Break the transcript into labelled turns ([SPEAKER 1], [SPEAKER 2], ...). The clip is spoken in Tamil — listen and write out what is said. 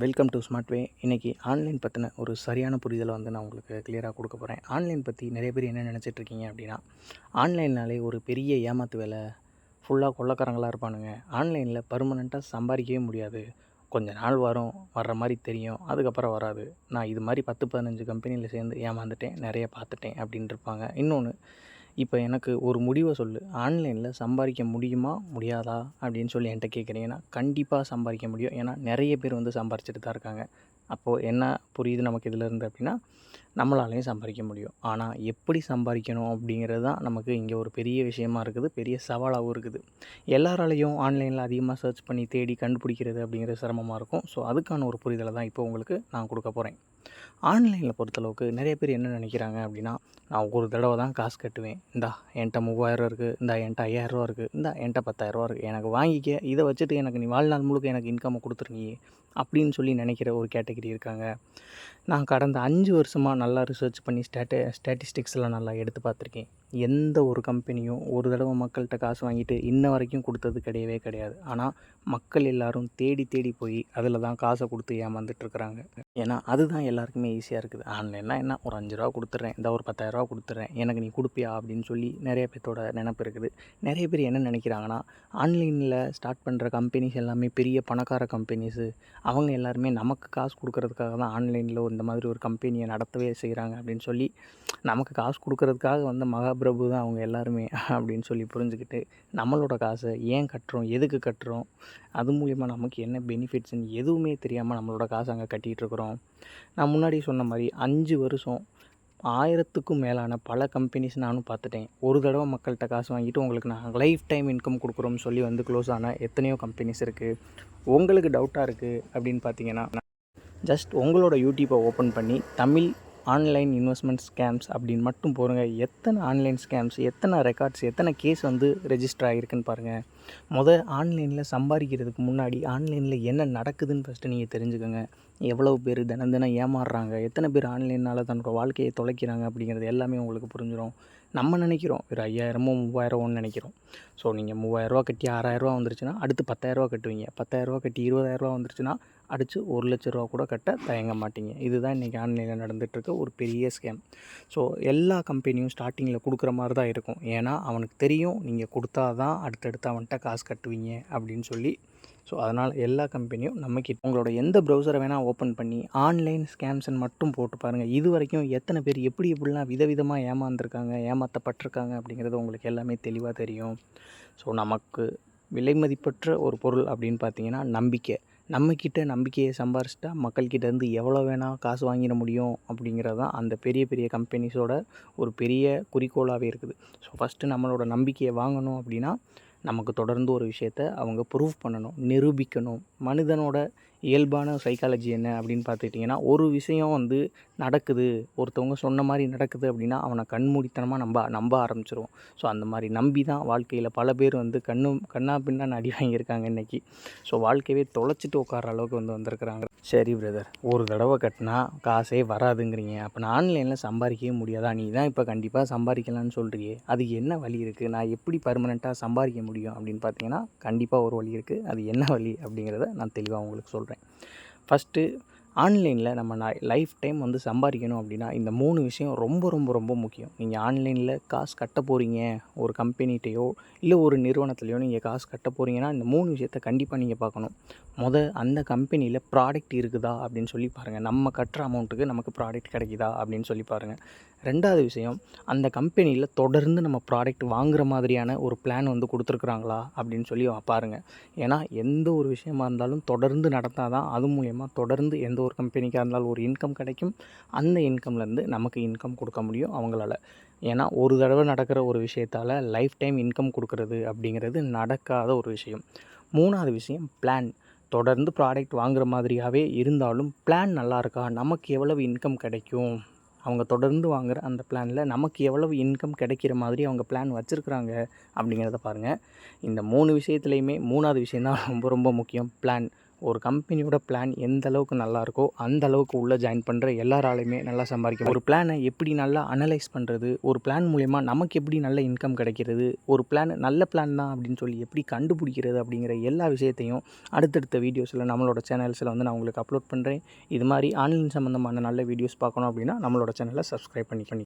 [SPEAKER 1] வெல்கம் டு ஸ்மார்ட் வே. இன்றைக்கி ஆன்லைன் பற்றின ஒரு சரியான புரிதலை நான் உங்களுக்கு கிளியராக கொடுக்க போகிறேன். ஆன்லைன் பற்றி நிறைய பேர் என்ன நினச்சிட்ருக்கீங்க அப்படின்னா, ஆன்லைன்னாலே ஒரு பெரிய ஏமாத்து வேலை, ஃபுல்லாக கொள்ளைக்காரங்களாக இருப்பானுங்க. ஆன்லைனில் பர்மனெண்ட்டாக சம்பாதிக்கவே முடியாது. கொஞ்ச நாள் வர்ற மாதிரி தெரியும், அதுக்கப்புறம் வராது. நான் இது மாதிரி 10-15 கம்பெனியில் சேர்ந்து ஏமாந்துட்டேன், நிறைய பார்த்துட்டேன் அப்படின்ட்டு இருப்பாங்க. இன்னொன்று, இப்போ எனக்கு ஒரு முடிவை சொல்லு, ஆன்லைனில் சம்பாதிக்க முடியுமா முடியாதா அப்படின்னு சொல்லி என்கிட்ட கேட்குறீங்கன்னா, கண்டிப்பாக சம்பாதிக்க முடியும். ஏன்னா நிறைய பேர் சம்பாரிச்சிட்டு தான் இருக்காங்க. அப்போது என்ன புரியுது நமக்கு இதிலேருந்து அப்படின்னா, நம்மளாலையும் சம்பாதிக்க முடியும். ஆனால் எப்படி சம்பாதிக்கணும் அப்படிங்கிறது தான் நமக்கு இங்கே ஒரு பெரிய விஷயமா இருக்குது, பெரிய சவாலாகவும் இருக்குது. எல்லாராலையும் ஆன்லைனில் அதிகமாக சர்ச் பண்ணி தேடி கண்டுபிடிக்கிறது அப்படிங்கிறது சிரமமாக இருக்கும். ஸோ அதுக்கான ஒரு புரிதலை தான் இப்போ உங்களுக்கு நான் கொடுக்க போகிறேன். ஆன்லைனில் பொறுத்தளவுக்கு நிறைய பேர் என்ன நினைக்கிறாங்க அப்படின்னா, நான் ஒரு தடவை தான் காசு கட்டுவேன், இந்தா என்கிட்ட 3000 இருக்குது, இந்தா என்கிட்ட 5000 இருக்குது, இந்தா என்கிட்ட 10,000 இருக்குது, எனக்கு வாங்கிக்க, இதை வச்சுட்டு எனக்கு நீ வாழ்நாள் முழுக்க எனக்கு இன்கம்மை கொடுத்துருங்க அப்படின்னு சொல்லி நினைக்கிற ஒரு கேட்டகரி இருக்காங்க. நான் கடந்த 5 வருஷமாக நல்லா ரிசர்ச் பண்ணி ஸ்டாட்டிஸ்டிக்ஸ்லாம் நல்லா எடுத்து பார்த்துருக்கேன். எந்த ஒரு கம்பெனியும் ஒரு தடவை மக்கள்கிட்ட காசு வாங்கிட்டு இன்ன வரைக்கும் கொடுத்தது கிடையவே கிடையாது. ஆனால் மக்கள் எல்லோரும் தேடி தேடி போய் அதில் தான் காசை கொடுத்து ஏமாந்துட்டுருக்குறாங்க. ஏன்னா அதுதான் எல்லாருக்குமே ஈஸியாக இருக்குது. ஆன்லைன்னா என்ன, ஒரு 5 ரூபா கொடுத்துட்றேன், இந்த ஒரு 10,000 கொடுத்துட்றேன், எனக்கு நீ கொடுப்பியா அப்படின்னு சொல்லி நிறைய பேர்த்தோட நினப்பு இருக்குது. நிறைய பேர் என்ன நினைக்கிறாங்கன்னா, ஆன்லைனில் ஸ்டார்ட் பண்ணுற கம்பெனிஸ் எல்லாமே பெரிய பணக்கார கம்பெனிஸு, அவங்க எல்லாருமே நமக்கு காசு கொடுக்கறதுக்காக தான் ஆன்லைனில் இந்த மாதிரி ஒரு கம்பெனியை நடத்தவே செய்கிறாங்க அப்படின்னு சொல்லி, நமக்கு காசு கொடுக்கறதுக்காக மகாபிரபு தான் அவங்க எல்லாருமே அப்படின்னு சொல்லி புரிஞ்சுக்கிட்டு, நம்மளோட காசை ஏன் கட்டுறோம், எதுக்கு கட்டுறோம், அது மூலிமா நமக்கு என்ன பெனிஃபிட்ஸ்ன்னு எதுவுமே தெரியாமல் நம்மளோட காசை அங்கே கட்டிகிட்ருக்குறோம். நான் முன்னாடி சொன்ன மாதிரி 5 வருஷம் 1000க்கும் மேலான பல கம்பெனிஸ் நானும் பார்த்துட்டேன். ஒரு தடவை மக்கள்கிட்ட காசு வாங்கிட்டு உங்களுக்கு நாங்கள் லைஃப் டைம் இன்கம் கொடுக்குறோம்னு சொல்லி க்ளோஸ் ஆன எத்தனையோ கம்பெனிஸ் இருக்குது. உங்களுக்கு டவுட்டாக இருக்குது அப்படின்னு பார்த்தீங்கன்னா, ஜஸ்ட் உங்களோட யூடியூப்பை ஓப்பன் பண்ணி தமிழ் ஆன்லைன் இன்வெஸ்ட்மெண்ட் ஸ்கேம்ஸ் அப்படின்னு மட்டும் போடுங்க. எத்தனை ஆன்லைன் ஸ்கேம்ஸ், எத்தனை ரெக்கார்ட்ஸ், எத்தனை கேஸ் ரெஜிஸ்டர் ஆகிருக்குன்னு பாருங்கள். ஆன்லைனில் சம்பாதிக்கிறதுக்கு முன்னாடி ஆன்லைனில் என்ன நடக்குதுன்னு ஃபஸ்ட்டு நீங்கள் தெரிஞ்சுக்கோங்க. எவ்வளோ பேர் தினம் தினம் ஏமாறுறாங்க, எத்தனை பேர் ஆன்லைனால் தன்னோட வாழ்க்கையை தொலைக்கிறாங்க அப்படிங்கிறது எல்லாமே உங்களுக்கு புரிஞ்சிடும். நம்ம நினைக்கிறோம் ஒரு 5000மோ 3000ஓன்னு நினைக்கிறோம். ஸோ நீங்கள் 3000ரூவா கட்டி 6000ரூவா வந்துருச்சுன்னா அடுத்து 10,000ரூவா கட்டுவீங்க. 10,000ரூவா கட்டி 20,000ரூவா வந்துருச்சுன்னா அடுத்து 1,00,000 கூட கட்ட தயங்க மாட்டீங்க. இதுதான் இன்றைக்கி ஆன்லைனில் நடந்துகிட்ருக்க ஒரு பெரிய ஸ்கேம். ஸோ எல்லா கம்பெனியும் ஸ்டார்டிங்கில் கொடுக்குற மாதிரி தான் இருக்கும். ஏன்னா அவனுக்கு தெரியும் நீங்கள் கொடுத்தா தான் அடுத்தடுத்து அவன்கிட்ட காசு கட்டுவீங்க அப்படின்னு சொல்லி. ஸோ அதனால் எல்லா கம்பெனியும் நம்மக்கிட்ட உங்களோட எந்த ப்ரௌசரை வேணால் ஓப்பன் பண்ணி ஆன்லைன் ஸ்கேம்ஸ்ன்னு மட்டும் போட்டு பாருங்கள். இது வரைக்கும் எத்தனை பேர் எப்படிலாம் விதவிதமாக ஏமாந்துருக்காங்க, ஏமாற்றப்பட்டிருக்காங்க அப்படிங்கிறது உங்களுக்கு எல்லாமே தெளிவாக தெரியும். ஸோ நமக்கு விலை மதிப்பற்ற ஒரு பொருள் அப்படின்னு பார்த்தீங்கன்னா நம்பிக்கை. நம்மக்கிட்ட நம்பிக்கையை சம்பாரிச்சிட்டா மக்கள்கிட்டேருந்து எவ்வளோ வேணால் காசு வாங்கிட முடியும் அப்படிங்கிறது தான் அந்த பெரிய பெரிய கம்பெனிஸோட ஒரு பெரிய குறிக்கோளாகவே இருக்குது. ஸோ ஃபஸ்ட்டு நம்மளோட நம்பிக்கையை வாங்கணும் அப்படின்னா நமக்கு தொடர்ந்து ஒரு விஷயத்த அவங்க ப்ரூவ் பண்ணணும், நிரூபிக்கணும். மனிதனோட இயல்பான சைக்காலஜி என்ன அப்படின்னு பார்த்துக்கிட்டிங்கன்னா, ஒரு விஷயம் நடக்குது, ஒருத்தவங்க சொன்ன மாதிரி நடக்குது அப்படின்னா அவனை கண்மூடித்தனமாக நம்ப ஆரம்பிச்சிருவோம். ஸோ அந்த மாதிரி நம்பி தான் வாழ்க்கையில் பல பேர் கண்ணா பின்னான்னு அடி வாங்கியிருக்காங்க இன்றைக்கி. ஸோ வாழ்க்கையவே தொலைச்சிட்டு உட்கார அளவுக்கு வந்திருக்கிறாங்க. சரி பிரதர், ஒரு தடவை கட்டினா காசே வராதுங்கிறீங்க, அப்போ நான் ஆன்லைனில் சம்பாதிக்கவே முடியாதா? நீ தான் இப்போ கண்டிப்பாக சம்பாதிக்கலான்னு சொல்கிறியே, அதுக்கு என்ன வழி இருக்குது? நான் எப்படி பர்மனெண்ட்டாக சம்பாதிக்க முடியும் அப்படின்னு பார்த்தீங்கன்னா, கண்டிப்பாக ஒரு வழி இருக்குது. அது என்ன வழி அப்படிங்கிறத நான் தெளிவாக உங்களுக்கு சொல்கிறேன். ஃபஸ்ட்டு, ஆன்லைனில் நம்ம லைஃப் டைம் சம்பாதிக்கணும் அப்படின்னா இந்த 3 விஷயம் ரொம்ப ரொம்ப ரொம்ப முக்கியம். நீங்கள் ஆன்லைனில் காசு கட்ட போகிறீங்க, ஒரு கம்பெனிகிட்டையோ இல்லை ஒரு நிறுவனத்துலையோ நீங்கள் காசு கட்ட போகிறீங்கன்னா இந்த 3 விஷயத்த கண்டிப்பாக நீங்கள் பார்க்கணும். அந்த கம்பெனியில் ப்ராடக்ட் இருக்குதா அப்படின்னு சொல்லி பாருங்கள். நம்ம கட்டுற அமௌண்ட்டுக்கு நமக்கு ப்ராடக்ட் கிடைக்குதா அப்படின்னு சொல்லி பாருங்கள். 2வது விஷயம், அந்த கம்பெனியில் தொடர்ந்து நம்ம ப்ராடக்ட் வாங்குகிற மாதிரியான ஒரு பிளான் கொடுத்துருக்குறாங்களா அப்படின்னு சொல்லி பாருங்கள். ஏன்னா எந்த ஒரு விஷயமா இருந்தாலும் தொடர்ந்து நடந்தால் தான் அது மூலயமா தொடர்ந்து எந்த ஒரு கம்பெனிக்காக இருந்தாலும் ஒரு இன்கம் கிடைக்கும். அந்த இன்கம்லேருந்து நமக்கு இன்கம் கொடுக்க முடியும் அவங்களால. ஏன்னா ஒரு தடவை நடக்கிற ஒரு விஷயத்தால் லைஃப் டைம் இன்கம் கொடுக்கறது அப்படிங்கிறது நடக்காத ஒரு விஷயம். 3வது விஷயம், பிளான். தொடர்ந்து ப்ராடக்ட் வாங்குகிற மாதிரியாகவே இருந்தாலும் பிளான் நல்லா இருக்கா, நமக்கு எவ்வளவு இன்கம் கிடைக்கும், அவங்க தொடர்ந்து வாங்குகிற அந்த பிளானில் நமக்கு எவ்வளவு இன்கம் கிடைக்கிற மாதிரி அவங்க பிளான் வச்சுருக்குறாங்க அப்படிங்கிறத பாருங்கள். இந்த 3 விஷயத்துலையுமே 3வது விஷயந்தான் ரொம்ப ரொம்ப முக்கியம், பிளான். ஒரு கம்பெனியோட பிளான் எந்த அளவுக்கு நல்லா இருக்கோ அந்த அளவுக்கு உள்ளே ஜாயின் பண்ணுற எல்லாராலையுமே நல்லா சம்பாதிக்கும். ஒரு பிளானை எப்படி நல்லா அனலைஸ் பண்ணுறது, ஒரு பிளான் மூலயமா நமக்கு எப்படி நல்ல இன்கம் கிடைக்கிறது, ஒரு பிளான் நல்ல பிளான் தான் அப்படின்னு சொல்லி எப்படி கண்டுபிடிக்கிறது அப்படிங்கிற எல்லா விஷயத்தையும் அடுத்தடுத்த வீடியோஸில் நம்மளோட சேனல்ஸில் வந்து நான் உங்களுக்கு அப்லோட் பண்ணுறேன். இது மாதிரி ஆன்லைன் சம்மந்தமான நல்ல வீடியோஸ் பார்க்கணும் அப்படின்னா நம்மளோட சேனலை சப்ஸ்கிரைப் பண்ணி